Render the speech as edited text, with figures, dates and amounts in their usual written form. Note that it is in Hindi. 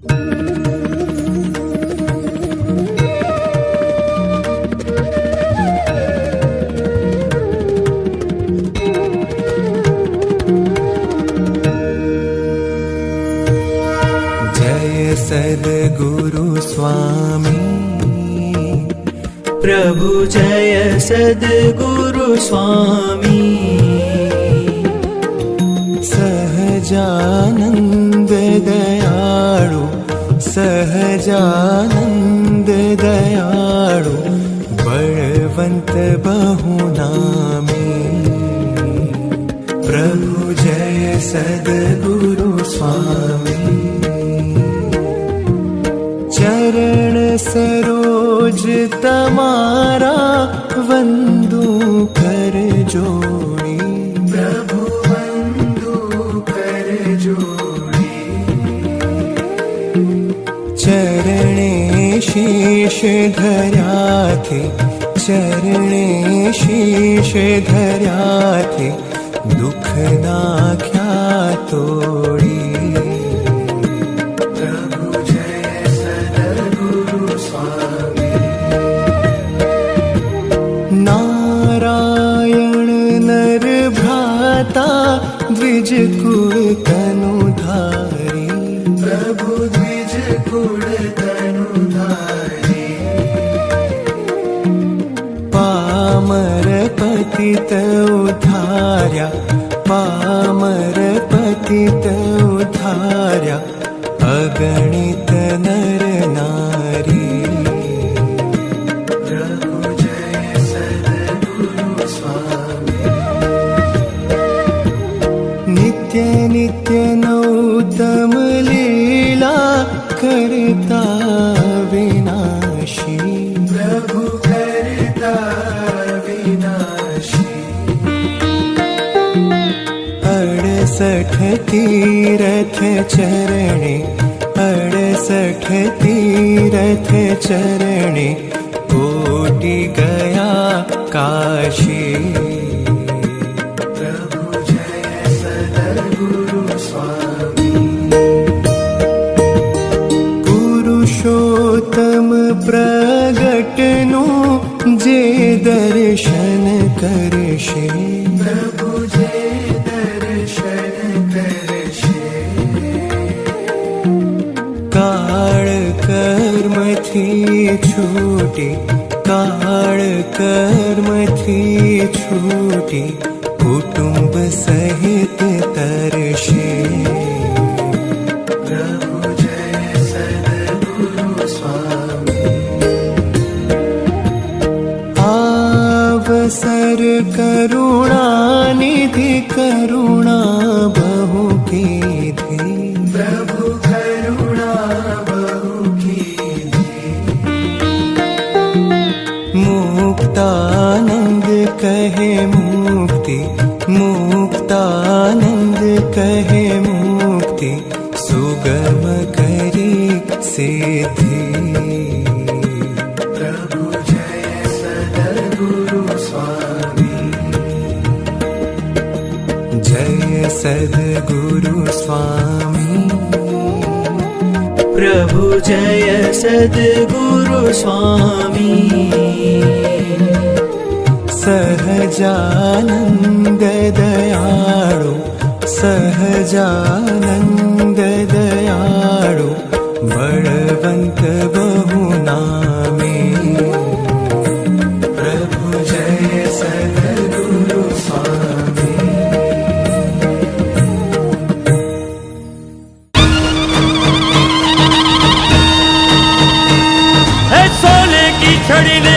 जय सद्गुरु स्वामी प्रभु जय सद्गुरु स्वामी सहजानंद दयाळु सहजानंद दयाळु बलवंत बहुनामी प्रभु जय सद्गुरु स्वामी चरण सरोज तमारा वंदू कर जोड़ी प्रभु वंदू कर जोड़ी चरणे शीश धर्या थे चरणे शीश धर्या थे दुख नाख्या तोड़ी नारायण नर भ्राता द्विज कुल तनुधारी प्रभु द्विज कुल तनुधारी पामर पतित उद्धार्या पामर पतित उद्धार्या अगणित नर नारी नित्य नित्य नौतम लीला करता विनाशी प्रभु करता विनाशी 68 तीरथ चरणे 68 तीरथ चरणे कोटि गया काशी पुरुषोत्तम प्रगटनु जे दर्शन करशे प्रभु जे दर्शन करशे काळ कर्म थी छूटी काळ कर्म थी छूटी कुटुंब सहित तरशे अवसर करुणा निधि करुणा बहु कीधी प्रभु करुणा बहु कीधी मुक्तानंद कहे मुक्ति मुक्तानंद कहे मुक्ति सुगम करी सिद्धि जय सद्गुरु स्वामी प्रभु जय सद्गुरु स्वामी सहजानंद दयाळु सहजानंद दयाळु बलवंत बहुनामी प्रभु जय सद्गुरु स्वामी सोने की छड़ी ने